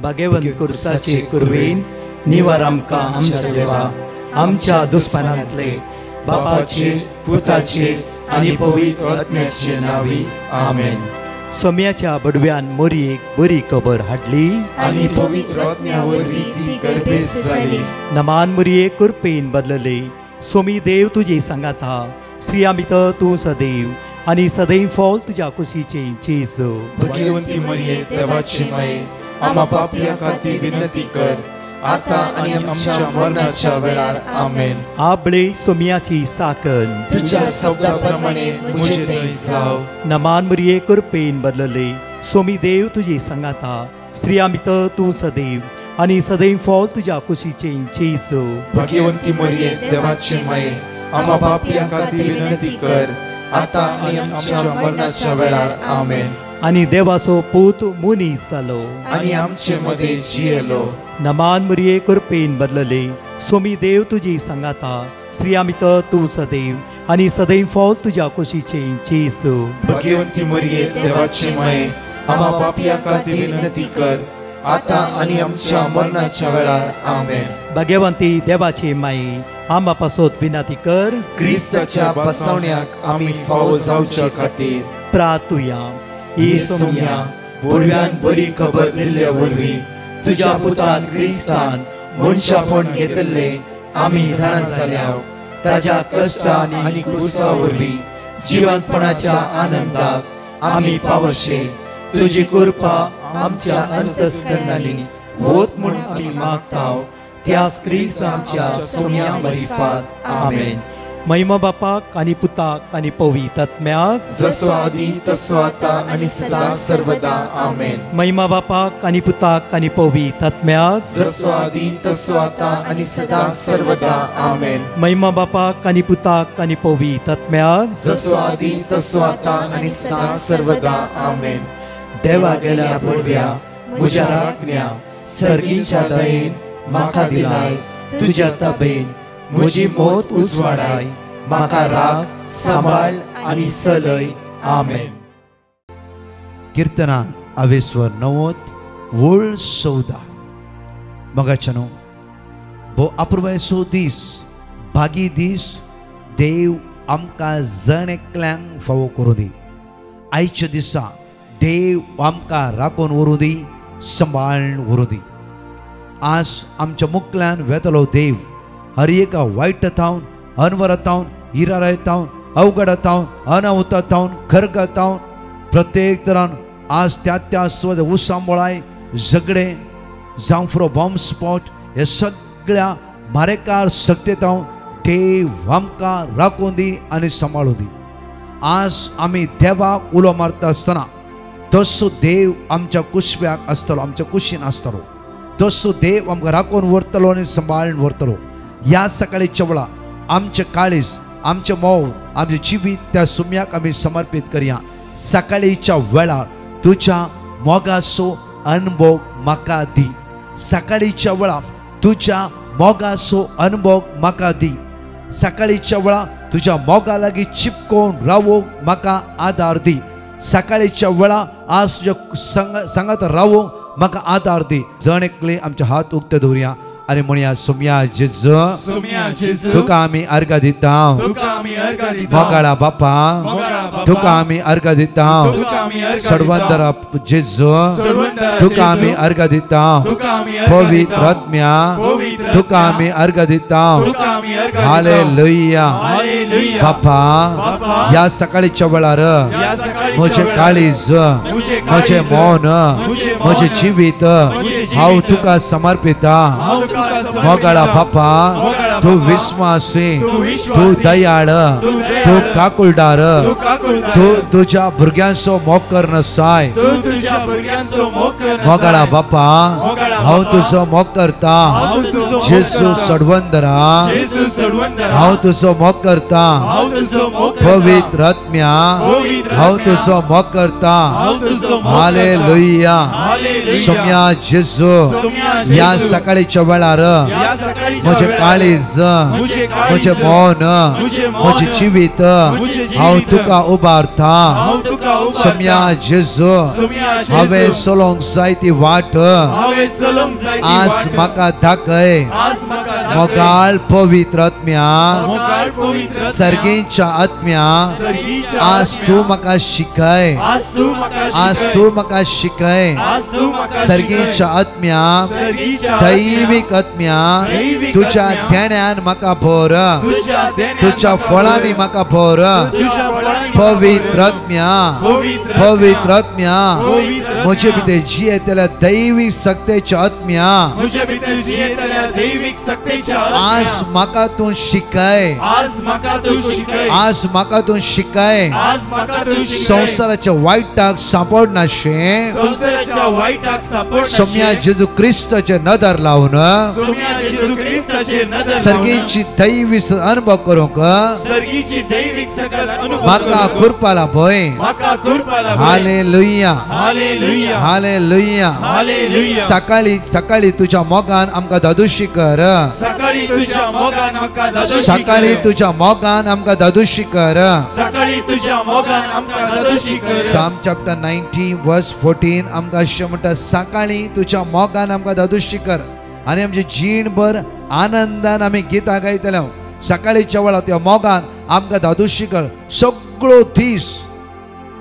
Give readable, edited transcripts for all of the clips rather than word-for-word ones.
भगवंत कुर्साचे कुरवेन निवार आमकां आमच्या देवा आमच्या दुस्मनांतले बापाचे पुताचे आनी पवित्र आत्म्याचे नावी आमेन. सोम्याच्या बडव्यान मोरयेक बरी खबर हाडली आनी पवित्र आत्म्या वरवीं ती गर्भेस जाली. नमान मोरये कुरपेन बदलले. सोमी देव तुजे सांगात हा. स्त्रिया भितर तूं सदैव आनी सदैव फॉल तुज्या कुशीचे चेज. भगवंती मरिये देवाची माये आम्हा पापियां खातीर विनंती कर आता आनी आमच्या मरणाच्या वेळार आमेन. आबळे सोम्याची साकन तुझ्या शब्दाप्रमाणे मुझे थंय जाव. नमान मोरये कुरपेन बदलले. सोमी देव तुजे सांगात हा. स्त्रिया भितर तूं सदैव आनी सदैव फॉल तुज्या कुशीचे चेज. भगवंती मरिये देवाची माये आम्हा पापियां खातीर विनंती कर आता आनी आमच्या मरणाच्या वेळार आमेन. आनी देवाचो पूत मुनीस जालो आनी आमचे मदे जियेलो. नमान मोरये कुरपेन बदलले. सोमी देव तुजी सांगात हा. स्त्रिया भितर तूं सदैव आनी सदैव फॉल तुज्या कुशीचे चेज. भगवंती मरिये देवाची माये आम्हा पापियां खातीर विनंती कर आता आनी आमच्या मरणाच्या वेळार आमेन. भगवंती देवाचे माये आम्हा पासत विनंती कर. क्रिस्ताच्या बसवण्याक आमी फावो जावचे खातीर प्रार्थुया. ही सोम्या बडव्यान बरी खबर दिल्ल्या वरवीं तुज्या पुतान क्रिस्तान मनशापण घेतले आमी जाणा जाल्या. ताज्या कश्टान आनी क्रुसा वरवीं जिवंतपणाच्या आनंदाक आमी पावशे. तुजी कृपा आमच्या अंतस्करणांनी होत म्हूण आमी मागताव. त्याच क्रिस्त आमच्या सोम्या मरिफात आमेन. महिमा बापाक आनी पुताक आनी पवित्र आत्म्याक जसो आदी तसो आता आनी सदां सर्वदा आमेन. महिमा बापाक आनी पुताक आनी पवित्र आत्म्याक जसो आदी तसो आता आनी सदां सर्वदा आमेन. महिमा बापाक आनी पुताक आनी पवित्र आत्म्याक जसो आदी तसो आता आनी सदां सर्वदा आमेन. देवा गेल्या बडव्या म्हज्या राखण्या सर्गीच्या दयेन म्हाका दिलाय. तुज्या तबेन म्हजी मोत उजवाडाय. म्हाका राख सांबाळ आनी चलय. आमेन. कीर्तना 90 वोळ 14. मगाच्यानो भो अपुरवायसो दीस भागी दीस देव आमकां जण एकल्यांक फावो करूं दी. आयच्या दिसा देव आमकां राखून व्हरूं दी सांबाळून व्हरूं दी. आज आमच्या मुखल्यान वेतलो देव हर एका वायटांतावन अनवरतावन हिरारायतावन अवघडातावन अनाहुतातावन खरगातावन प्रत्येक तरान आज त्या स्वद उसांबोळाय झगडे जावं फुरो बॉम्ब स्पॉट हे सगळ्या मारेकार सक्तेतावन देव आमकां राखून दी आनी सांबाळूं दी. आज आमी देवाक उलो मारता आसतना तसो देव आमच्या कुशव्याक आसतलो आमच्या कुशीन आसतलो. तसो देव आमकां राखून व्हरतलो आनी सांबाळून व्हरतलो. ह्या सकाळीच्या वेळा आमचे काळीज आमचे मोव आमचे जिवीत त्या सोम्याक आमी समर्पित करया. सकाळीच्या वेळार तुज्या मोगाचो अनुभव म्हाका दी. सकाळीच्या वेळा तुज्या मोगाचो अनुभव म्हाका दी. सकाळीच्या वेळा तुज्या मोगा लागीं चिपकोवन रावूंक म्हाका आदार दी. सकाळीच्या वेळा आज तुज्या सांगात रावूंक म्हाका आदार दी. जण एकले आमचे हात उक्ते दवरया आनी म्हणया सोम्या जेजू तुका आमी अर्घ दिता. मोगाळा बापा तुका आमी अर्घ दिता. सडवंदरा जेजू तुका आमी अर्घ दिता. पवित्र आत्म्या तुका आमी अर्घ दिता. हालेलुया. बापा ह्या सकाळीच्या वेळार म्हजे काळीज म्हजे मौन म्हजे जिवीत हांव तुका समर्पिता. मोगाळा बापा तू विस्वासी तू दयाळ तू काकुळदार तू तुझ्या भुरग्यांचो मोकर नसाय. मोगाळा बापा हांव तुजो मोग करता. जेजू सडवंदरा हांव तुजो मोग करता. पवित्र आत्म्या हांव तुजो मोग करता. हालेलुया. सोम्या जेजू ह्या सकाळीच्या वेळार म्हजे काळीज म्हजे मौन म्हजे जिवीत जिवीत मुझे हांव जिवीत तुका उबारता हांव तुका उबारता सोम्या जेजू सोम्या जेजू हांवें चलोंक जाय ती वाट हांवें चलोंक जाय ती आज वाट म्हाका दाखय आज म्हाका दाखय मोगाळ पवित्र आत्म्या मोगाळ पवित्र आत्म्या सर्गेच्या आत्म्या सर्गीच्या आज आत्म्या तू म्हाका शिकय आज तू म्हाका आज शिकय तू म्हाका शिकय आज तू म्हाका सर्गेच्या आत्म्या सर्गीच्या दैविक आत्म्या दैविक तुझ्या आत्म्या ध्यानान म्हाका भर तुझ्या ध्यानान तुझ्या म्हाका फळांनी भर. म्हाका भर तुझ्या फळांनी पवित्र आत्म्या पवित्र पवित्र आत्म्या पवित्र आत्म्या. म्हजे भितर जियेतल्या दैविक सत्तेच्या आत्म्या म्हज्या भितर जियेतल्या दैविक सत्तेच्या आज आत्म्या म्हाका तू शिकय आज म्हाका तू शिकय आज म्हाका तू शिकय आज म्हाका तू शिकय संसाराच्या वायटाक सांपडनाशें संसाराच्या वायटाक सापडनाशें सोम्या जेजू क्रिस्ताचे नदर लावन सोम्या जेजू क्रिस्ताचे नदर सर्गेची दैवी अनुभव करूंक सर्गीची दैविक सकल अनुभव म्हाका कृपा पळय म्हाका कृपा लाभ हालेलुया हालेलुया हालेलुया हालेलुया सकाळी सकाळी तुझ्या मोगान आमकां दादुशी कर सकाळी तुझ्या मोगान आमकां दादोशी सकाळी कर तुझ्या मोगान आमकां दादुशी कर सकाळी तुझ्या मोगान आमकां दादोशी कर साम चॅप्टर 90 वर्स 14 आमकां अशें म्हणटा सकाळी तुझ्या मोगान आमकां दादुशी कर आनी आमचे जीणभर आनंदान आमी गितां गायतले सकाळीच्या वेळार त्या मोगान आमकां दादुशी कर सगळो दीस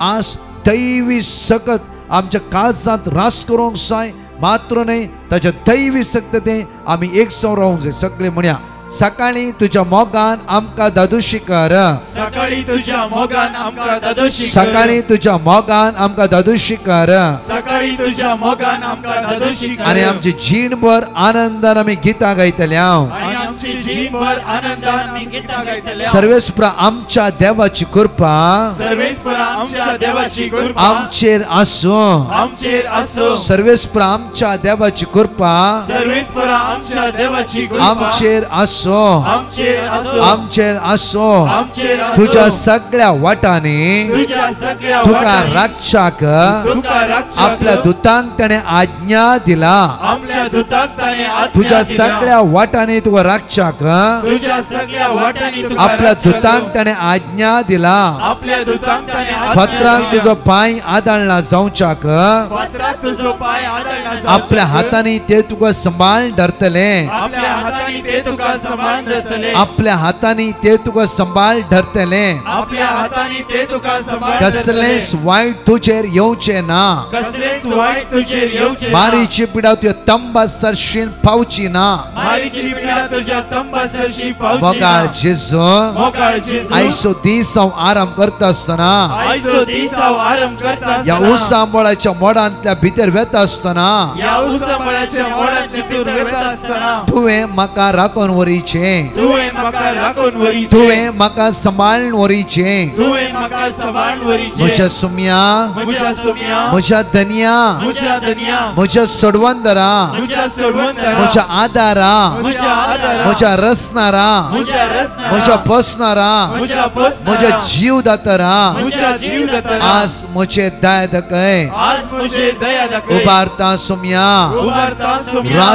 आज दैवी सकत आमच्या काळजांत रास करूंक जाय मात्र न्हय ताच्या दैवी सक्तते आमी एक रावंक जाय सगळे म्हणया सकाळी तुझ्या मोगान आमकां दादुशी कर सकाळी तुझ्या मोगान आमकां दादोशी कर सकाळी तुझ्या मोगान आमकां दादुशी कर सकाळी तुझ्या मोगान आमकां दादोशी कर आनी आमचे जीणभर आनंदान आमी गितां गायतल्या आनी आमची जीणभर आनंदान आमी गितां गायतल्या सर्वेस्परा आमच्या देवाची कृपा सर्वेस्परा आमच्या देवाची कृपा आमचेर आसूं आमचेर आसूं सर्वेस्परा आमच्या देवाची कृपा सर्वेस्परा आमच्या देवाची कृपा आमचेर आसूं आमचेर आसूं आमचेर आसूं आमचेर आसूं तुझ्या सगळ्या वाटांनी तुझ्या सगळ्या तुका वाटांनी राक्षाक तुका राक्षक आपल्या दुतांक ताणें आज्ञा दिला आमच्या दुताक ताणे आज्ञा तुझ्या दिला. सगळ्या वाटांनी तुका राक्षाक तुझ्या सगळ्या वाटांनी तुका आपल्या राक्षक दुतांक ताणें आज्ञा दिला आपल्या दुतांक ताणे आज्ञा फातरांक दिला. तुजो पांय आदाळना जावच्याक फातराक तुजो पाय आदळना जावचो. आपल्या हातांनी ते तुका सांबाळ धरतले आपल्या हातांनी ते तुका समान धरतले आपल्या हातांनी ते तुका सांबाळ धरतले आपल्या हातांनी ते तुका समान कसलेच वायट तुजेर येवचे ना कसलेच वाईट तुजेर येवचे ना. मारीची पिडा तुझ्या तंबा सरशीन पावची ना मारीची पिडा तुझ्या तंबासरशी पावची मोगाळ ना. जेजू मोगाळ जेजू आयचो दीस हांव आराम करता आसतना आयचो दीस हांव आराम करता या आसतना, उसांबळाच्या मोडांतल्या भितर वेता आसतना या उसाबळाच्या मोडांत भितर वेता आसतना तुवें म्हाका राखून व्हरीचें तुवें म्हाका राखून व्हरीचें. तुवें म्हाका सांबाळून व्हरीचें तुवें म्हाका सांबाळून व्हरीचें. म्हज्या सुम्या म्हज्या सुम्या म्हज्या धन्या म्हज्या धन्या म्हज्या सडवंदरा म्हज्या सडवंतरा म्हज्या आदारा म्हज्या आदारा म्हज्या रसनारा म्हज्या रसनारा म्हज्या बसनारा म्हज्या बसनारा म्हज्या जीव दातारा म्हज्या जीव दातारा आज म्हजे दया दकय आज म्हजेर दया दाखय. उबारता सुम्या उबारता सुम्या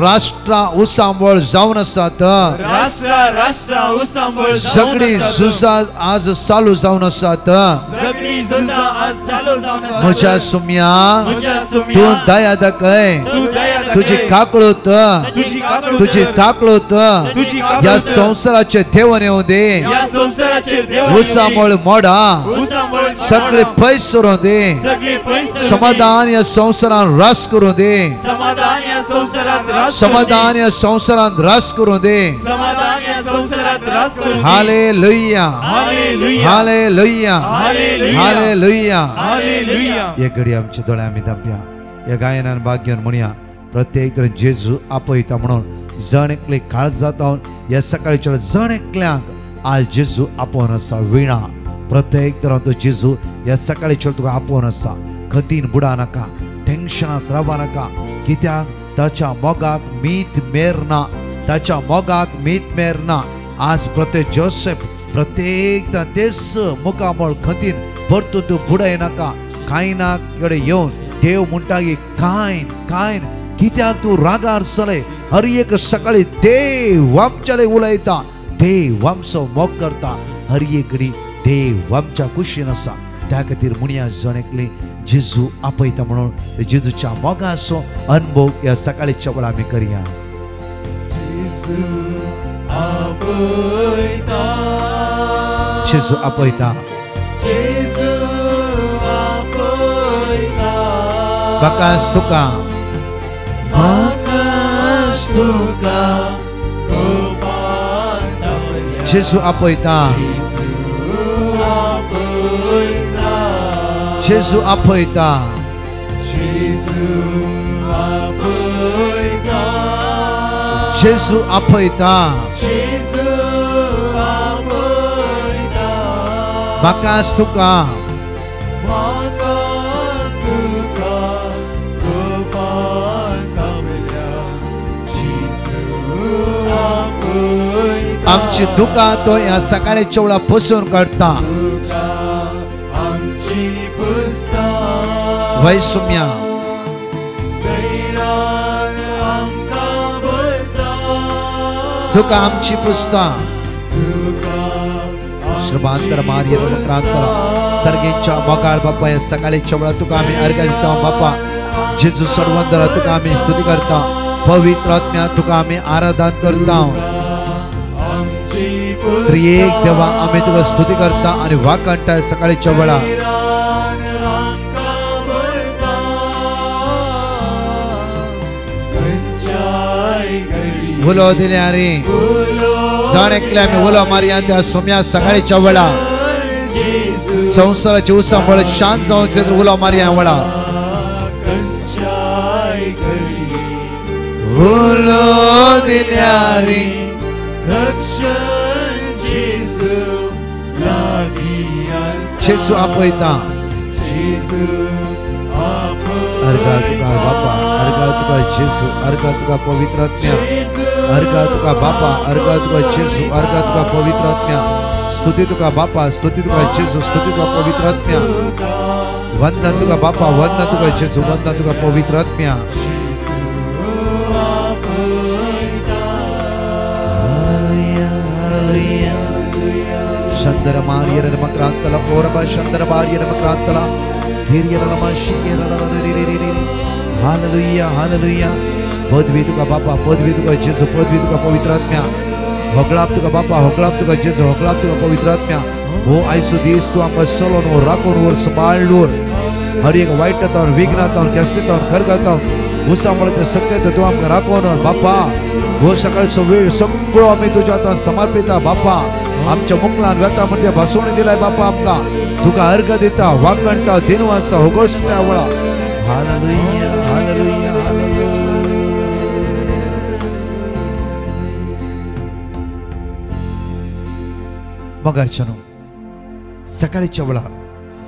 राष्ट्रा उसांबळ जावन आसात राष्ट्रा उसांबळ सगळी झुजां आज चालू जावन आसात सगळी झुजां आज चालू जावन आसात. म्हज्या सुम्या म्हज्या तू सुम्या दया दकय तू दया दाखय. तुझी काकळूत तुझी काकळूत तुझी काकळूत तुझी काकळूत या संसाराचे देवन येऊ दे या संसाराचेर देव उसांबळ मोडा उसांबळ सगळे पयस करूं दे सगळे पयस समाधान या संसारान रास करूं दे समाधान या संसारात रास समाधान या संसारान रास करूं दे समाधान या संसारात रास करू दे. Hallelujah hallelujah hallelujah hallelujah hallelujah hallelujah. एक घडी आमच्या दोळ्या आमी धांपया या गायनान भाग घेवन म्हणया प्रत्येक तरेन जेजू आपयता म्हणून जण एकले काळजात जावन या सकाळच्या जण एकल्यांक आज जेजू आपोवन आसा विणा प्रत्येक तरां तो जेजू या सकाळच्या तुका आपोवन आसा खतीन बुडा नाका टेन्शनात राववा नाका कित्याक ताच्या मोगाक मीत मेरना ताच्या मोगाक मीत मेरना आज प्रत्येक जोसेफ प्रत्येक तेच मुखामळ खतीन परतू तूं बुडय नाका कायना कडेन येवन देव म्हणटा की कायन कित्याक तूं रागार चलय हर एक सकाळी देव आमच्याले उलयता देव आमचो मोग करता हर एक घडी देव आमच्या कुशीन आसा त्या खातीर मुनिया जणेकले जेजू आपयता म्हणून जेजूच्या मोगाचो अनुभव ह्या सकाळच्या वेळा आमी करया. जेजू आपयता बाकास तुका जेजू आपयता जेजू आपयता जेजू आपयता बाकास तुका आमची दुका तो या सकाळच्या वेळा पुसून काढता. वैसुम्या दुका आमची पुसता. श्रभांतर मार्य क्रांतला सर्गेच्या मोगाळ बापा या सकाळच्या वेळा तुका आम्ही अर्घ दिता. बापा जेजू सर्वंदरा तुका आम्ही स्तुती करता. पवित्र आत्म्या तुका आम्ही आराधन करता. त्रिएक देवा आम्ही तुका स्तुती करता आणि वाकणता सकाळच्या वेळा. उलो दिल्या रे जाण एकल्या आम्ही उलो मारया त्या सोम्या सकाळच्या वेळा संसाराची उसामुळे शांत जाऊन उलो मारया वेळा. उलो दिल्या रे जेजू आपयता. अर्घा तुका बापा अर्घा तुका जेजू अर्घा तुका पवित्र आत्म्या अर्घा तुका बापा अर्घा तुका जेजू अर्घा तुका पवित्र आत्म्या. स्तुती तुका बापा स्तुती तुका जेजू स्तुती तुका पवित्र आत्म्या. वंदन तुका बापा वंदन तुका जेजू वंदन तुका पवित्र आत्म्या. शंदर मारियर मक्रांतला ओरबा शंदर मारियर मक्रांतला हिरियर नमशियर हालेलुया हालेलुया. पदवी तुका बापा पदवी तुका जेजू पदवी तुका पवित्र आत्म्या. होगळाप तुका बापा होगळाप तुका जेजू होगळाप तुका पवित्र आत्म्या. हो आयसो दीस तू आमकां चलोन राखून वर सांबाळून वर हर एक वायटांत विघ्नांत केस्तेंत खरगांत उसामुळे सत्य तू आमकां राखून बापा हो सकाळचो वेळ सगळो आमी तुज्या आतां समर्पिता. बापा आमच्या मुखलान वेता म्हणजे भासवणी दिलाय बापा आमकां तुका अर्घ दिता वाकणटा दिन वाजता होगळसता वळा. Hallelujah hallelujah hallelujah. मगाच्यान सकाळच्या वेळार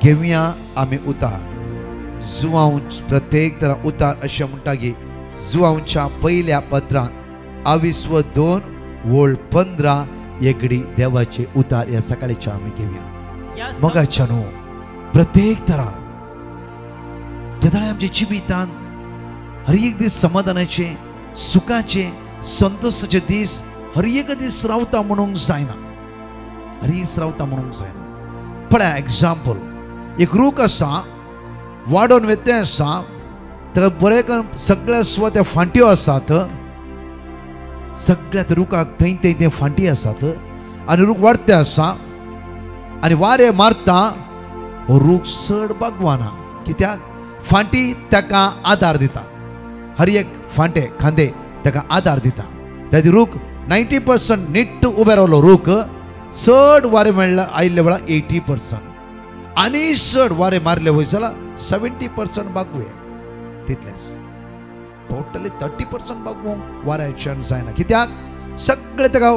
घेवया आमी उतार. जुवांव प्रत्येक तरा उतार अशें म्हणटा की जुवांवच्या पयल्या पत्रांत 22:2-15 एकडी देवाचे उतार या सकाळच्या आमी घेवया. मगाच्यान प्रत्येक तरान केदळे आमच्या जिवितान हर एक दीस समाधानाचे सुखाचे संतोषाचे दीस हर एक दीस रावता म्हणूंक जायना. हर एक दीस रावता म्हणूंक जायना. पळया एग्जाम्पल एक रूख आसा वाडोन वेते आसा ताका बरें करून सगळ्या स्वते फांट्यो आसात. सगळ्या रुखाक थंय थंय फांटी आसात आनी रूख वाडते आसा आनी वारे मारता हो रूख चड बागवाना. कित्याक फांटी ताका आदार दिता. हर एक फांटे खांदे ताका आदार दिता. त्या रूख 90% नीट उबे रावलो रूख चड वारे मेळ्ळा आयिल्ले वेळा 80% आनी चड वारे मारले वय जाल्यार 70% बागवे. तितलेंच टोटली 30% बागवूंक वाऱ्याच्यान जायना. कित्याक सगळे ताका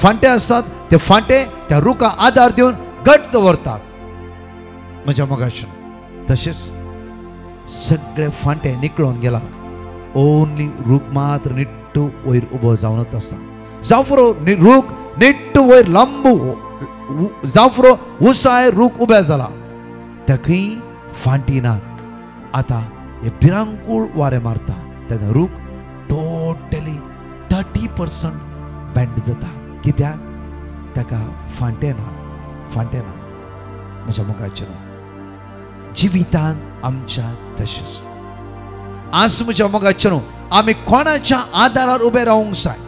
फांटे आसात ते फांटे त्या रुखा आदार दिवन घट दवरतात. म्हज्या मोगाच्यान तशेंच सगळे फांटे निकळून गेला ओन्ली रूख मात्र निट्ट वयर उबो जावनच आसा. जावफरो रूख निट्ट वयर लांब जावफरो उसाय रूख उबे जाला ताकय फांटी नात. आतां हे भिरांकूळ वारे मारता तेन्ना रूख टोटली 30% बेंड जाता. कित्याक ताका फांटे ना फांटे ना म्हज्या मोगाचें जिवितान आमच्या तशेंच आज म्हज्या मोगाचें आमी कोणाच्या आदारार उबे रावंक जाय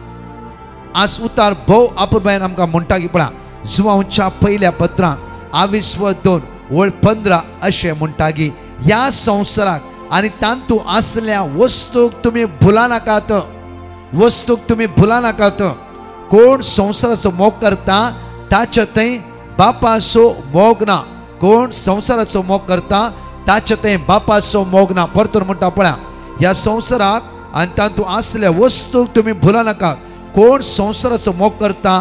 आज उतार भोव अपुरबायेन आमकां म्हणटा की पळया जुवांच्या पयल्या पत्रांत 22:15 अशें म्हणटा की ह्या संवसाराक आनी तांतू आसल्या वस्तूक तुमी भुला नाकात कोण संवसाराचो मोग करता ताचे थंय बापाचो मोग ना कोण संवसाराचो मोग करता ताचे थंय बापाचो मोग ना परतून म्हणटा पळया ह्या संवसाराक आनी तांतू आसल्या वस्तूक तुमी भुला नाकात कोण संवसाराचो मोग करता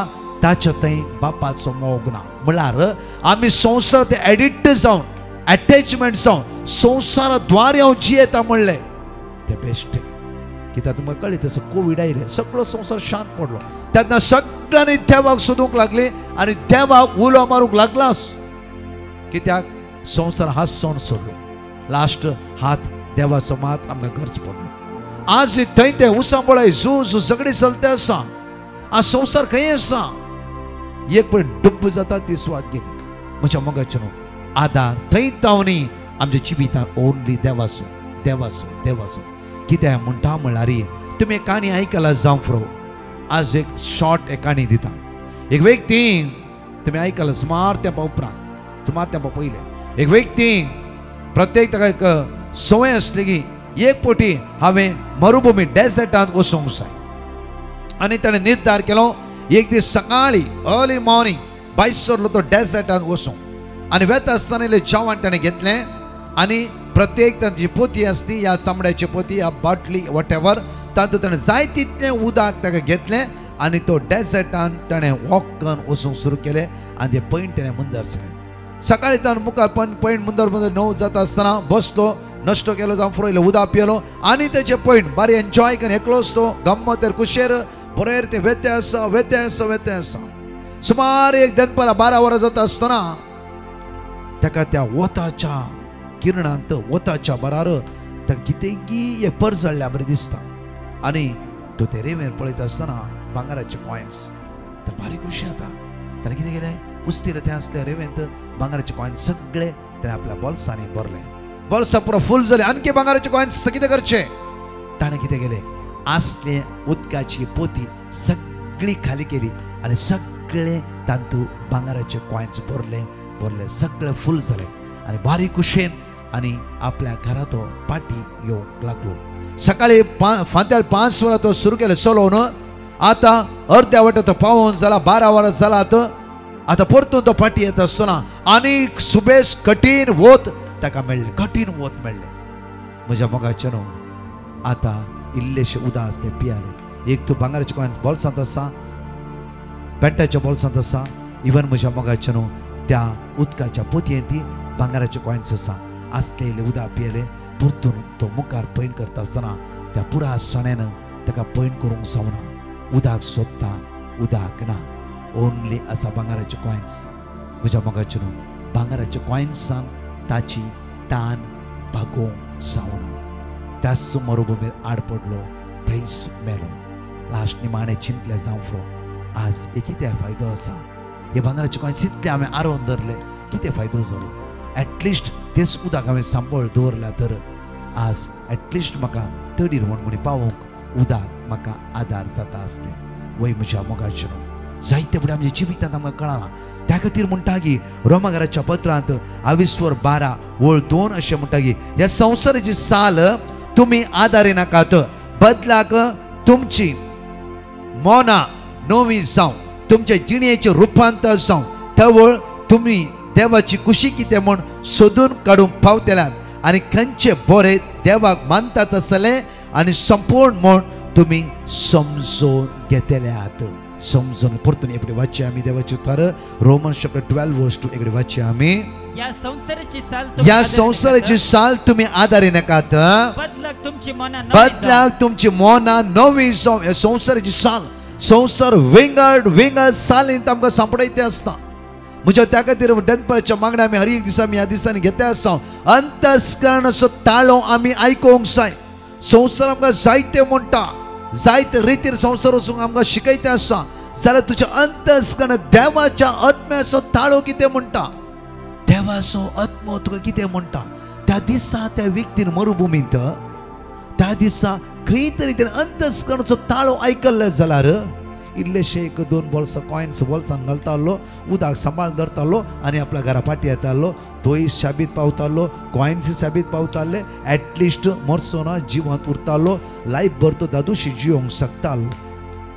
ताचे थंय बापाचो मोग ना म्हळ्यार आमी संवसारांत एडिक्ट जावन अटॅचमेंट जावन संवसाराद्वारे हांव जियेता म्हणलें तें बेश्टें कित्याक तुमकां कळ्ळें तसो कोवीड आयलें सगळो संवसार शांत पडलो तेन्ना सगळ्यांनी देवाक सोदूंक लागले आनी देवाक उलो मारूंक लागलास कित्याक संवसार हांसोवन सोडलो लास्ट हात देवाचो मात आमकां गरज पडलो आज थंय ते उसांबळाय झू सगळें चलते आसा आज संवसार खंय आसा एक पळय डुब्ब जाता ती स्वाद गेली म्हज्या मोगाचें आदार थंय तावनी आमच्या जिवितांत ओन्ली देवाचो कित्याक म्हणटा म्हळ्यार तुमी एक काणी आयकला जावं फ्रो आज एक शॉर्ट एक काणी दिता एक व्यक्ती तुमी आयकला सुमार तेंपा पयलें एक व्यक्ती प्रत्येक ताका एक संवय आसली की एक पोटी हांवें मरुभूमी डेजर्टांत वचूंक जाय आनी ताणें निर्धार केलो एक दीस सकाळी अर्ली मॉर्निंग भायर सरलो तो डेजर्टांत वचूंक आनी वेता आसतना इल्लें जेवण ताणें घेतलें आनी प्रत्येक तांची पोती आसली या चामड्याची पोती या बाटली वॉट एवर तातूंत ताणें जाय तितलें उदक ताका घेतलें आनी तो डेजर्टांत ताणें वॉक करून वचूंक सुरू केलें आनी तें पैन ताणें मुंदर सरलें सकाळी ताणें मुखार पैन मुंदर 9 जाता आसतना बसलो नश्तो केलो जावं फुडें इल्लो उदक पियेलो आनी तेजें पैन बरें एन्जॉय करून एकलोच तो गम्मत कुशेर बरें तें वेते आसा सुमार एक दनपारां 12 वरां जाता आसतना ताका त्या वताच्या किरणांत वताच्या बरार ताका कितेंय एक पर्स जाल्ल्या बरें दिसता आनी तो ते रेंवेर पळयता आसतना भांगाराचे कॉयन्स तर बारीक खुशी जाता ताणें कितें केलें उस्तीर ते आसले रेंवेंत भांगाराचे कॉयन्स सगळे ताणें आपल्या बॉल्सांनी भरले बॉल्सां पुरो फूल जाले आणखी भांगाराचे कॉयन्स कितें करचे ताणें कितें केलें आसले उदकाची पोती सगळी खाली केली आनी सगळे तांतू भांगाराचे कॉयन्स भरले सगळे फूल जाले आनी बारीक कुशेन आनी आपल्या घरा तो पाटी येवंक लागलो सकाळी फांत्यार 5 वरां तो सुरू केलें चलोवन आतां अर्द्या वाटेर तो पावोन जाला 12 वरां जालात आतां परतून तो पाटी येता आसतना आनीक सुबेज कठीण वत ताका मेळ्ळें म्हज्या मोगाचें आतां इल्लेशें उदक आसलें पियालें एक तूं भांगाराचे कॉयन्स बॉल्सांत आसा पेंटाच्या बॉल्सांत आसा इवन म्हज्या मोगाचें त्या उदकाच्या पोतयेंत ती भांगाराचे कॉयन्स आसा आसलेले उदक पियेलें परतून तो मुखार पैन करता आसतना त्या पुरा सण्यान ताका पैन करूंक जावना उदक सोदता उदक ना ओन्ली आसा भांगाराचे कॉयन्स म्हज्या मोगाचें भांगाराच्या कॉयन्सान ताची तान भागोवंक जावना त्याच मरुभूमीर आड पडलो थंयच मेलो लास्ट निमाणें चिंतलें जावं फ्रो आज हे कितें फायदो आसा हे भांगाराचे कॉयन्स इतले हांवें आरोवन धरले कितें फायदो जालो एटलिस्ट तेच उदक हांवें सांबाळ दवरल्या तर आज एटलिस्ट म्हाका तडीर म्हणून पावोवंक उदक म्हाका आदार जाता आसलें वय म्हज्या मोगाचें जायते फुडें आमच्या जिवितांत आमकां कळना त्या खातीर म्हणटा की रोमाकाराच्या पत्रांत 22:12 अशें म्हणटा की ह्या संवसाराची साल तुमी आदारी नाकात बदलाक तुमची मोना नवी जावं तुमच्या जिणेचें रुपांतर जावं तवळ तुमी देवाची कुशी कितें म्हूण सोदून काडूंक पावतल्यात आनी खंयचे बरें देवाक मानतात आसले आनी संपूर्ण म्हूण तुमी समजून घेतल्यात समजून परतून एक वाचचे आमी देवाचे उतार रोमन्स चॅप्टर 12:2 एक वाचचे आमी या संसाराची साल तुमी आदारी नाकात बदलाक तुमची मोना नवी जावं ह्या संसाराची साल संसार विंगड सालींत आमकां सांपडयते आसता म्हज्या त्या खातीर दनपारच्या मागण्या आमी हर एक दिसा ह्या दिसांनी घेता आसा अंतस्करणाचो ताळो आमी आयकोवंक जाय संसार आमकां जायते म्हणटा जायते रितीर संसार वचूंक आमकां शिकयता आसा जाल्यार तुज्या अंतस्करण देवाच्या आत्म्याचो ताळो कितें म्हणटा, देवाचो आत्मो तुका कितें म्हणटा. त्या दिसा त्या व्यक्तीन मरुभुमींत त्या दिसा खंय तरी तेणें अंतस्करणाचो ताळो आयकल्लो जाल्यार इल्लेशे 1-2 बोल्सां कॉयन्स बोल्सान घालतालो, उदक सांबाळ धरतालो आनी आपल्या घरा फाटी येतालो. तोय शाबीत पावतालो, कॉयन्स शाबीत पावताले, एटलिस्ट मरसोना जिवंत उरतालो, लायफ भर तो दादूशी जिवंक शकतालो.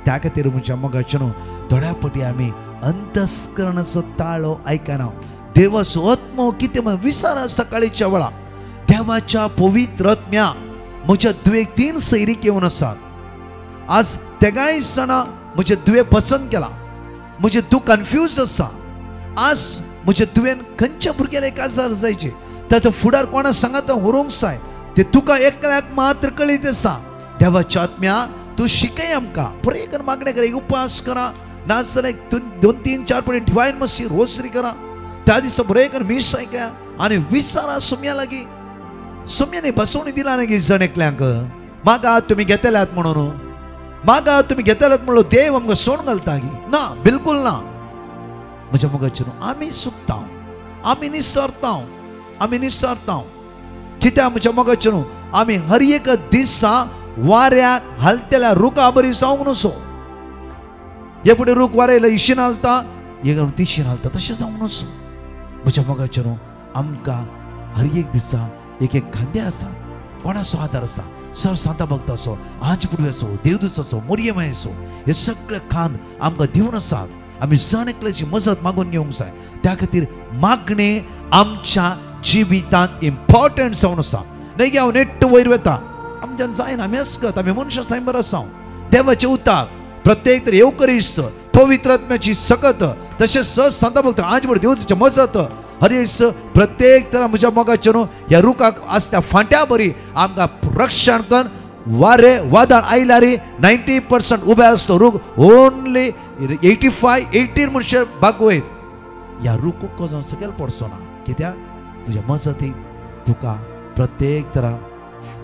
त्या खातीर म्हज्या मोगाचेनो थोड्या फाटी आमी अंतस्करणाचो ताळो आयकना. देवाचो आत्मो कितें म्हण विचारा. सकाळीच्या वेळा देवाच्या पवित्र आत्म्या म्हज्या दुयेक 3 सैरीक येवन आसात. आज तेगाय सणा म्हजे दुवे पसंत केला, म्हजे तूं कन्फ्यूज आसा. आज म्हज्या तुवें खंयच्या भुरग्याला एक आजार जायचे, ताचो फुडार कोणा सांगात व्हरूंक जाय, ते तुका एकल्याक मात्र कळीत आसा. देवाच्या आत्म्या तूं शिकय आमकां. प्रे कर, मागणे कर, उपास करा, नाजाल्यार 2-3-4 फावटी डिवायन मसी रोसरी करा. त्या दिसा बरें कर मीस आयकया आनी विचारा सुम्या लागीं. सुम्याने बसवणी दिला ना गे जण एकल्यांक, मागा तुमी घेतल्यात म्हणून, मागा तुमी घेतल्यात म्हणून देव आमकां सोड घालता गे. ना, बिलकुल ना. म्हज्या मोगाचेनो आमी चुकता, आमी निसरता. कित्याक म्हज्या मोगाचेनो आमी हर एक दिसा वाऱ्याक हालतेल्या रुखा बरी जावंक नसो. हे फुडें रूख वारयलो इशीन हालता, हे तिशीन हालता, तशें जावंक नसो. म्हज्या मोगाचेनो आमकां हर एक दिसा एक खांदे आसात. कोणाचो आदार आसा? सर सांता भक्त असो, आंच पुडवे असो, देवदूत असो, मोरयेमाय असो, हे सगळे खांद आमकां दिवन आसात. आमी जण एकल्याची मजत मागून घेवंक जाय. त्या खातीर मागणे आमच्या जिवितांत इम्पॉर्टंट जावन आसा. न्हय गे हांव नेट्ट वयर वता, आमच्यान जायना, आमी अस्कत, आमी मनशां सायबर आसा. देवाचे उतार प्रत्येक तर येवकरिस्त पवित्र आत्म्याची सकत, तशेंच स सांता भक्त आंच पुडवे देवदूताची मजत हर प्रत्येक तरा म्हज्या मोगाचेनो ह्या रुखाक आसता फांट्या बरी आमकां रक्षण कर. वारे वादळ आयल्यार 90% उबे आसतो रूख, ओन्ली 85-80 मनशां बागवयत. ह्या रूख कुटको जावन सकयल पडचो ना. कित्याक तुज्या मजतीक तुका प्रत्येक तरा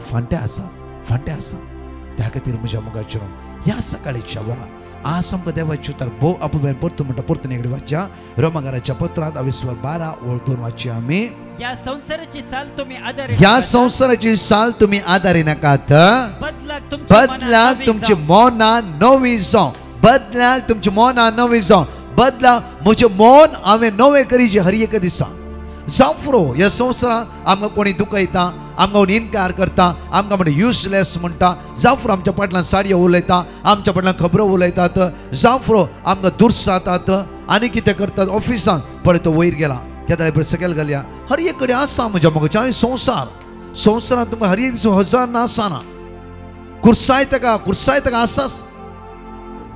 फांट्या आसा. त्या खातीर म्हज्या मोगाचेनो ह्या सकाळीच्या वेळा आज आमकां देवाची उतर भोव आपुवेर परतून म्हणटा. परतून एकडें वाचया रोमाकाराच्या पत्रांत 22:12-2 वाचया आमी. ह्या संसाराची साल तुमी आदारी नाकात. बदलाक तुमची मोना नवी जावं. बदलाक म्हजें मोन हांवें नवें करीचें हर एक दिसा. जावं फुरो ह्या संवसारांत आमकां कोणी दुखयता, आमकां कोणी इन्कार करता, आमकां म्हणजे युजलेस म्हणटा, जावं फुरो आमच्या फाटल्यान साडयो उलयता, आमच्या फाटल्यान खबरो उलयतात, जावं फुरो आमकां दुर्सातात आनी कितें करतात ऑफिसांत. पळय तो वयर गेला, केदां बरें सकयल घालया. हर एक कडेन आसा म्हज्या मोगाचें संवसारांत तुमकां हर एक दीस हजार ना आसना. कुर्साय ताका आसाच.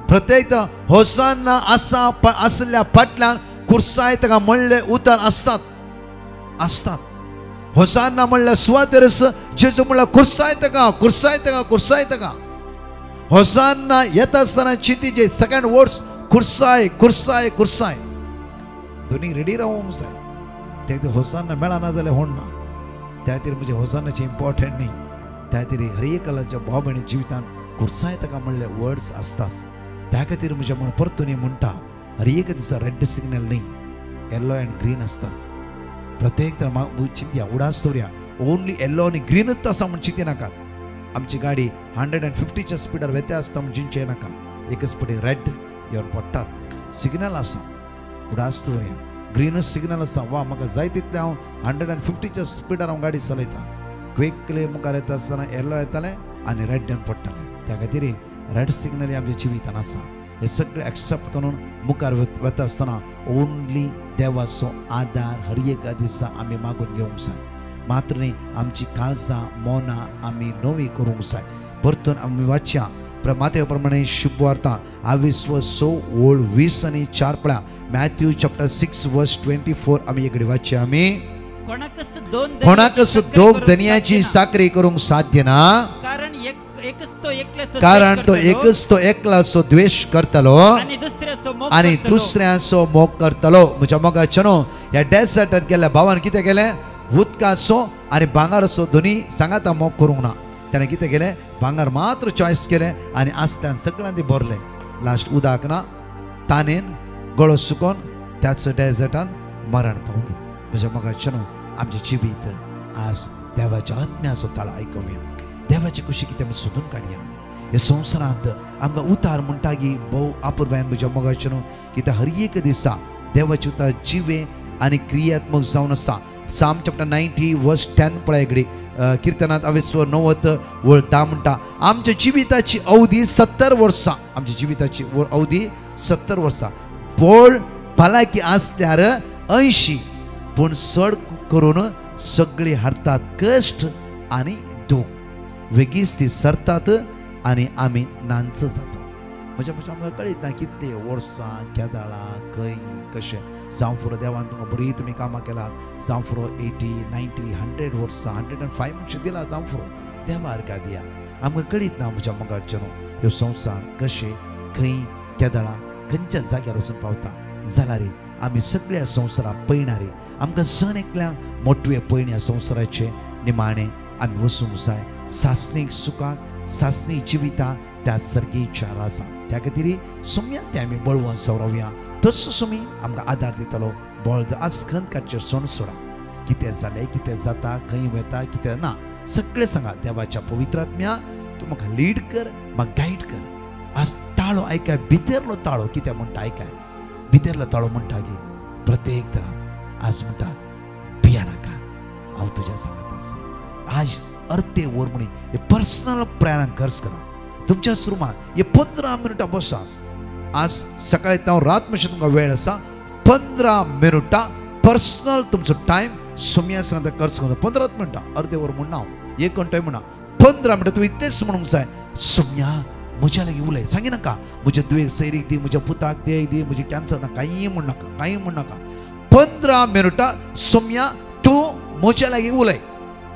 प्रत्येक होसान्ना आसल्या फाटल्यान कुर्साय ताका म्हणले उतर आसतात. होसान्ना म्हणल्यार सुवातेरस, जेजू म्हणल्यार कुर्साय ताका. होसान्ना येता आसतना चिंतीचे सेकंड वर्ड्स कुर्साय. दोनी रेडी रावूंक जाय. त्या खातीर होसान्ना मेळना जाल्यार होणना. त्या खातीर म्हणजे होसान्नाचें इम्पॉर्टंट न्ही. त्या खातीर हर एकल्याच्या भाव भयणी जिवितांत कुर्साय ताका म्हणले वर्ड्स आसताच. त्या खातीर म्हज्या म्हण परतून म्हणटा हर एक दिसा रेड सिग्नल न्ही, येलो एंड ग्रीन आसताच. प्रत्येक तर चिंतया उडास दवरया, ओन्ली येलो आनी ग्रीनच आसा म्हण चिंती नाकात. आमची गाडी 150च्या स्पिडार वेते आसता म्हण चिंतचे नाका. एकच पटी रेड येवन पडटात. सिग्नल आसा, उडास दवरया. ग्रीनच सिग्नल आसा, वा म्हाका जाय तितले हांव 150च्या स्पिडार हांव गाडी चलयता. क्विकली मुखार येता आसतना येलो येतालें आनी रेड येवन पडटालें. त्या खातीर रेड सिग्नल आमच्या जिवितान आसा. हे सगळे एक्सेप्ट करून मुखार वता आसतना ओन्ली देवाचो आदार हर एक दिसा आमी मागून घेवंक जाय. मात्र न्ही आमची काळजां मोना आमी नवी करूंक जाय. परतून आमी वाचया मातये प्रमाणे शुभवार्ता 22:20-4 पळया. मॅथ्यू चॅप्टर 6:24 आमी एक वाचया आमी. कोणाकच दोग धन्याची साखरी करूंक साध्य ना, कारण तो एकच तो एकलाचो द्वेष करतलो आणि दुसऱ्याचो मोग करतलो. म्हज्या मोगाचेनो ह्या डेझर्टांत गेल्या भावान कितें केलें? उदकाचो आनी भांगाराचो दोनी सांगाता मोग करूंक ना. ताणें कितें केलें? भांगार मात्र चॉयस केलें आनी आसल्यान सगळ्यांनी भरलें. लास्ट उदक ना, तानेन गळो सुकोन त्याच डेझर्टान मरण पावलो. म्हज्या मोगाचें आमचें जिवीत आज देवाच्या आत्म्याचो ताळो आयकुया. देवाची कुशी कितें आमी सोदून काडया. ह्या संवसारांत आमकां उतार म्हणटा की भोव आपुरबायन म्हज्या मोगाचें कित्याक हर एक दिसा देवाचे उतार जिवे आनी क्रियात्मक जावन आसा. साम चॅप्टर 90 वर्स 10 पळय घडी. किर्तनांत 90:10 म्हणटा आमच्या जिविताची अवधी 70 वर्सां. आमच्या जिविताची अवधी 70 वर्सां. बोळ भलायकी आसल्यार 80 पूण चड करून सगळीं हाडटात कश्ट आनी दूख. वेगीच ती सरतात आनी आमी नांच जाता. म्हज्या आमकां कळीत ना कितले वर्सां केदाळा खंय कशें जावं फुरो देवान तुमकां बरी तुमी कामां केलात. जावं फुरो 80, 90, 100 वर्सां 105 म्हणचे दिला. जावं फुरो देवा अर्घा दिया. आमकां कळीत ना म्हज्या मोगाचें ह्यो संवसार कशें खंय केदाळा खंयच्या जाग्यार वचून पावता. जाल्यार आमी सगळ्या संवसाराक पळयणारे आमकां जण एकल्याक मोटवे पळयन ह्या संवसाराचे निमाणे आमी वचूंक जाय. सासणीक सुखाक सासणी जिविता त्या सर्गेच्या राजा. त्या खातीर सुम्या ते आमी बळवून सवरवया. तसो सुमी आमकां आदार दितलो. बोळद आज खंत काडचे सण सोडा. कितें जालें कितें जाता खंय वता कितें ना सगळें सांगा. देवाच्या पवित्र आत्म्या तूं म्हाका लीड कर म्हाका गायड कर. आज ताळो आयकाय भितरलो ताळो कितें म्हणटा आयकाय. भितरलो ताळो म्हणटा की प्रत्येक तरां आज म्हणटा भिया नाका हांव तुज्या सांगात आसा. आज अर्दे वर म्हणी हे पर्सनल प्रेयरांक खर्च करा. तुमच्या रुमांत हे 15 मिनटां बसा. आज सकाळी हांव रात मातशें तुमकां वेळ आसा 15 मिनटां पर्सनल तुमचो टायम सुम्या सांगता खर्च करा. 15 मिनटां अर्दे वर म्हणना हांव 1 घंटो म्हणना 15 मिनटां तुवें इतलेंच म्हणूंक जाय. सुम्या म्हज्या लागीं उलय सांगी नाका म्हज्या दुयेक सैरीक दी म्हज्या पुताक देख दी म्हजी कॅन्सर ना कांय म्हण नाका कांय म्हण नाका. 15 मिनटां सुम्या तूं म्हज्या लागीं उलय.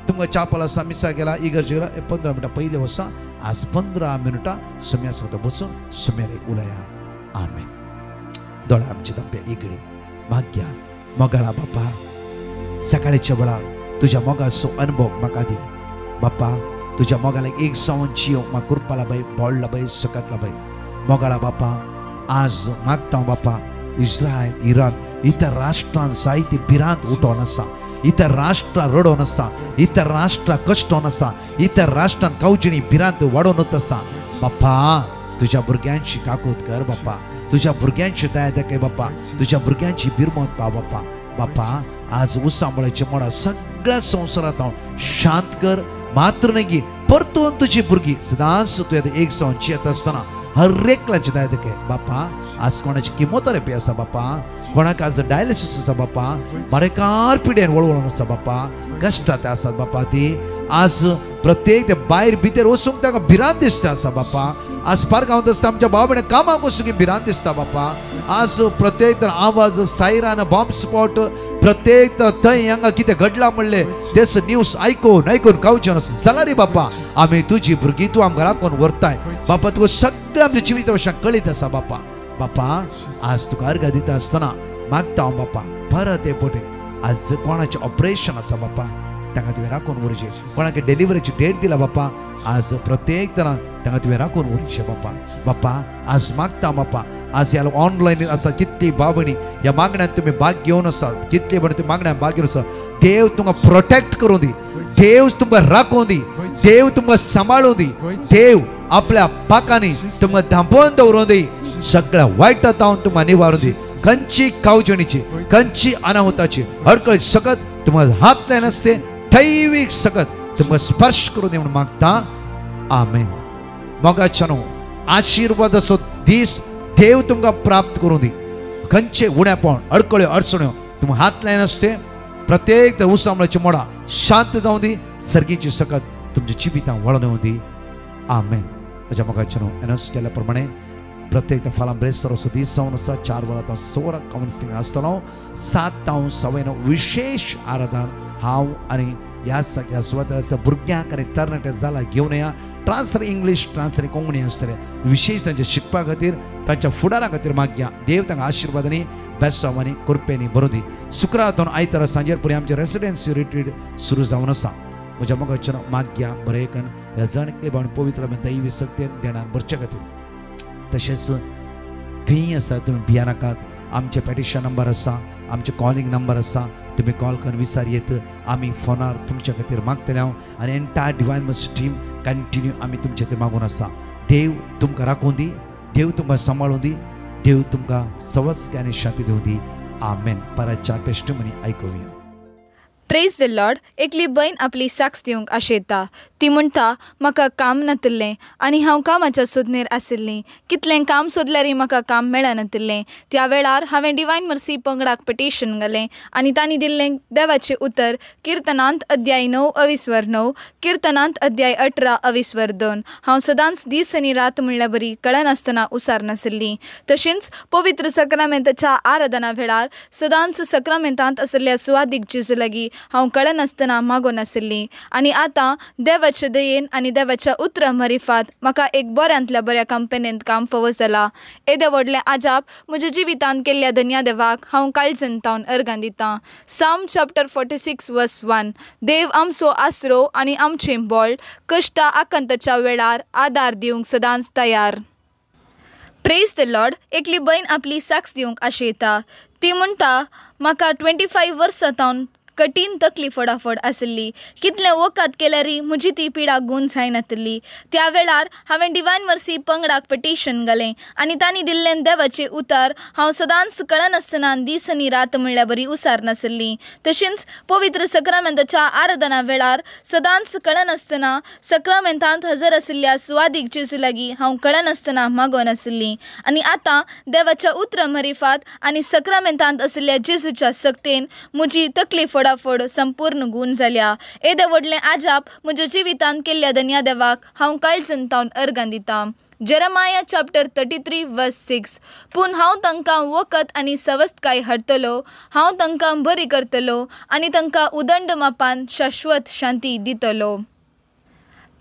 तुमकां चापल आसा मिसा गेला इगर्जे गेला 15 मिनटां पयलीं वचा. आज 15 मिनटां सुम्या सांगता बसून सुम्या लागीं उलया. आमेन. दोळ्या आमचे धंपे इकडे माग्या मोगाळा बापा सकाळच्या वेळार तुज्या मोगाचो अनुभव म्हाका दी. बापा तुज्या मोगाला एक जावन जियो म्हाका करपाला बाय बोडला बाय सकतला बाय. मोगाळा बापा आज मागता बापा इस्रायल इराण इतर राष्ट्रांत जायती भिरांत उठोन आसा. इतर राष्ट्रां रडोन आसा. इतर राष्ट्रां कश्टोन आसा. इतर राष्ट्रांत कावजिणी भिरांत वाडोनच आसा. बापा तुज्या भुरग्यांची काकूत कर बापा. तुज्या भुरग्यांची दया दाखय बापा. तुज्या भुरग्यांची बिरमत पा बापा. बापा आज उसांबळाचे मोडा सगळ्या संवसारांत हांव शांत कर. मात्र नाही परतून तुझी भुरगीं सदांच तुवें एक जावन जियेत आसतना हर एकल्याची दया दाखय बापा. आज कोणाची किमोथेरपी आसा बापा. कोणाक आज डायलिसीस आसा बापा. बरेकार पिड्यान वळवळून आसा बापा. कश्टांत आसात बापा ती. आज प्रत्येक ते भायर भितर वचूंक ताका भिरांत दिसता आसा बापा. आज पारगांवांत आसता आमच्या भाव भयण कामाक वचूंक भिरांत दिसता बापा. आज प्रत्येक तर आवाज सायरान बॉम्ब स्पॉट प्रत्येक तर थंय हांगा कितें घडलां म्हणलें तेच न्यूज आयकून कावचें आसा. जाल्यार रे बापा आमी तुजी भुरगीं तूं आमकां राखून व्हरताय बापा. तुका सगळें आमच्या जिविता विशयां कळीत आसा बापा. बापा आज तुका अर्घ दिता आसतना मागता हांव बापा परत एपटे आज कोणाचें ऑपरेशन आसा बापा तांकां तुवें राखून व्हरचें. कोणाक डिलिव्हरीची डेट दिला बापा. आज प्रत्येक तरां तांकां तुवें राखून व्हरचें बापा. बापा आज मागता बापा आज ह्या ऑनलायन आसा कितली भाव भयणी ह्या मागण्यांत तुमी भाग घेवन आसा. कितले भयणी तुमी मागण्यांत भाग घेवन आसा. देव तुमकां प्रोटेक्ट करूं दी. देव तुमकां राखूं दी. देव तुमकां सांबाळूं दी. देव आपल्या पाकांनी तुमकां धांपोवन दवरूं दी. सगळ्या वायटांतावन तुमकां निवारून दी. खंयची कावजणीची खंयची अनाहुताची अडकळी सकत तुमकां हात लायन आसते दैवीक सकत तुमकां स्पर्श करूं दी म्हणून मागता. आमेन. मोगाच्यानो आशिर्वादाचो दीस देव तुमकां प्राप्त करूं दी. खंयचे उणेपण अडकळ्यो अडचण्यो तुमकां हात लायन आसते प्रत्येक उसांबळाची मोडा शांत जावं दी. सर्गीची सकत तुमच्या जिवितांत वळोन येवं दी. आमेन. म्हज्या मोगाच्यानो एनौन्स केल्या प्रमाणे प्रत्येक फालां ब्रेस्तार असो दीस जावन आसा. 4 वरां 6 वरां कावन्सिलींग आसतलो. 7 तावन 9 विशेष आराधन हांव आनी ह्या सगळ्या सुवातेर भुरग्यांक आनी तरणाटे जाला घेवन या. ट्रान्सफर इंग्लीश ट्रान्सफर कोंकणी आसतले विशेष तांचे शिकपा खातीर तांच्या फुडारा खातीर मागया. देव तांकां आशिर्वादांनी बेसांवांनी कृपेनी भरूं दी. शुक्रारांतून आयतारा सांजेर पुरी आमचे रेसिडेन्सी रिट्रीट सुरू जावन आसा. म्हज्या मोगाच्यान मागया बरेकन ह्या जाणटे भावन पवित्र दैवी सक्तेन देणान भरचे खातीर. तशेंच खंय आसा तुम्ही भिया नाकात. आमचे पेटिशन नंबर आसा, आमचे कॉलिंग नंबर आसा, तुम्ही कॉल करून विचार येत. आम्ही फोनार तुमच्या खातीर मागतले हांव आनी entire divine mercy team continue आम्ही तुमच्या खातीर मागून आसा. देव तुमकां राखूं दी, देव तुमकां सांबाळूं दी, देव तुमकां सवस्क आनी शांती दिवं दी. आमेन. परतच्या टेस्टमनी आयकुया. Praise the lord. एकली बहीण आपली साक्ष दिवंक आशेता. ती म्हणटा, म्हाका काम नातिल्लें आनी हांव कामाच्या सोदनेर आशिल्लीं. कितलें काम सोदल्यारय म्हाका काम मेळनातिल्लें. त्या वेळार हांवें डिवायन मर्सी पंगडाक पिटिशन घालें आनी तांणी दिल्लें देवाचें उतर किर्तनांत अध्याय 9:9, किर्तनांत अध्याय 18:2. हांव सदांच दीस आनी रात म्हणल्या बरी कळनासतना उसार नाशिल्लीं. तशेंच पवित्र सक्रामेंताच्या आराधना वेळार सदांच सक्रामेंतांत आशिल्ल्या सुवादीक जेजू लागीं हांव कळनासतना मागो नाशिल्लीं. आनी आतां देवाचे दयेन आनी देवाच्या उतरा मरिफात म्हाका एक बऱ्यांतल्या बऱ्या कंपनींत काम फावो जालां. येदें व्हडलें आजाप म्हज्या जिवितांत केल्ल्या धन्या देवाक हांव काळजंतावन अर्गां दितां. साम चॅप्टर 46:1. देव आमचो आसरो आनी आमचें बळ, कश्टां आकांताच्या वेळार आदार दिवंक सदांच तयार. Praise the lord. एकली बहीण आपली साक्ष दिवंक आशेता. ती म्हणटा, म्हाका 25 वर्सां जावन कठीण तकली फडाफड आशिल्ली. कितलें वखद केल्यारय म्हजी ती पिडा गूण जायनातिल्ली. त्या वेळार हांवें डिवायन मर्सी पंगडाक पिटिशन घालें आनी तांणी दिल्लें देवाचें उतर हांव सदांच कळनासतना दीस आनी रात म्हणल्या बरी उसार नाशिल्लीं. तशेंच पवित्र सक्रामेंताच्या आराधना वेळार सदांच कळनासतना सक्रामेंतांत हजर आशिल्ल्या सुवादीक जेजू लागीं हांव कळनासतना मागो नाशिल्लीं. आनी आतां देवाच्या उतरा मरिफात आनी सक्रामेंतांत आशिल्ल्या जेजूच्या सक्तेन म्हजी तकली फडाफड संपूर्ण गूण जाल्या. येदें व्हडलें आजाप म्हज्या जिवितांत केल्ल्या धन्या देवाक हांव काळजंतावन अर्गां दितां. Jeremiah chapter 33:6. पूण हांव तांकां वखद आनी सवस्तकाय हाडटलो, हांव तांकां बरी करतलो आनी तांकां उदंड मापान शाश्वत शांती दितलो.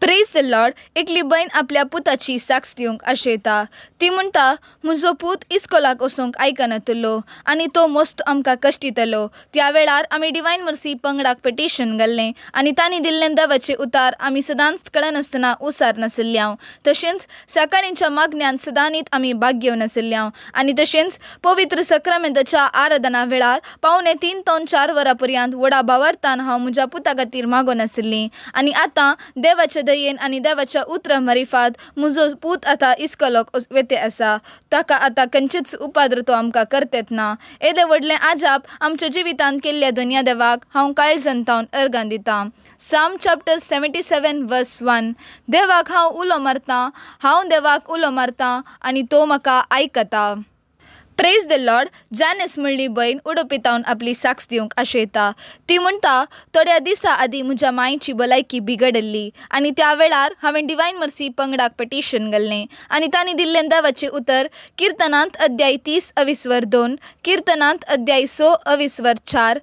Praise the lord. एकली बहीण आपल्या पुताची साक्ष दिवंक आशेता. ती म्हणटा, म्हजो पूत इस्कोलाक वचोंक आयकनातलो आनी तो मस्त आमकां कश्टितलो. त्या वेळार आमी डिवायन मर्सी पंगडाक पिटिशन घाल्लें आनी तांणी दिल्लें देवाचें उतार आमी सदांच कळनासतना उसार नाशिल्ल्या. तशेंच सकाळींच्या मागण्यांत सदांनीत आमी भाग घेवन नाशिल्ल्या. आनी तशेंच पवित्र सक्रामेंताच्या आराधना वेळार 3:15 ते 4 वरां पर्यंत व्हडा भावार्थान हांव म्हज्या पुता खातीर मागो नाशिल्लीं. आनी आतां देवाच्या दयेन आनी देवाच्या उतरा मरिफात म्हजो पूत आतां इस्कोलाक वेते आसा. ताका आतां खंयचेच उपाद्र तो आमकां करतेत ना. येदें व्हडलें आजाप आमच्या जिवितांत केल्ल्या धन्या देवाक हांव काळजंतावन अर्गां दितां. साम चॅप्टर 77:1. देवाक हांव उलो मारतां, हांव देवाक उलो मारतां आनी तो म्हाका आयकता. Praise the Lord. जानेस म्हणली बहीण उडपितावन आपली साक्ष दिवंक आशेता. ती म्हणटा, थोड्या दिसा आदीं म्हज्या मांयची भलायकी बिगडल्ली आनी त्या वेळार हांवें डिवायन मर्सी पंगडाक पिटिशन घाल्लें आनी तांणी दिल्लें देवाचें उतर किर्तनांत अध्याय 30:2, किर्तनांत अध्याय 6:4,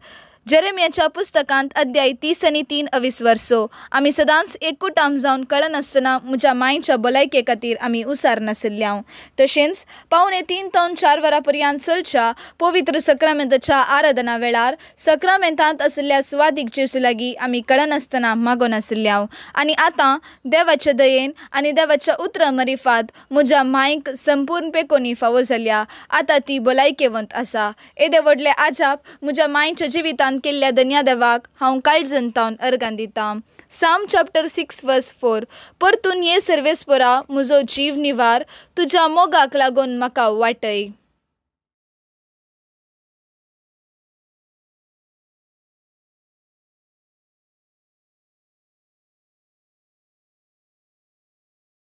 जेरेमियाच्या पुस्तकांत अध्याय 30 आनी 3:20. आमी सदांच एकूटाम जावन कळनासतना म्हज्या मांयच्या भलायके खातीर आमी उसार नाशिल्ल्या. तशेंच 3:15 ते 4 वरां पर्यंत चलच्या पवित्र सक्रामेंताच्या आराधना वेळार सक्रामेंतांत आशिल्ल्या सुवादीक जेजू लागीं आमी कळनासतना मागो नाशिल्ल्या. आनी आतां देवाच्या दयेन आनी देवाच्या उतरा मरिफात म्हज्या मांयक संपूर्ण पेकोनी फावो जाल्या. आतां ती भलायकेवंत आसा. येदें व्हडलें आजाप म्हज्या मांयच्या जिवितांत केल्ल्या धन्या देवाक हांव काळजंतावन अर्गां दितां. साम चॅप्टर 6:4. परतून ये सर्वेस्परा म्हजो जीव निवार, तुज्या मोगाक लागून म्हाका वाटय.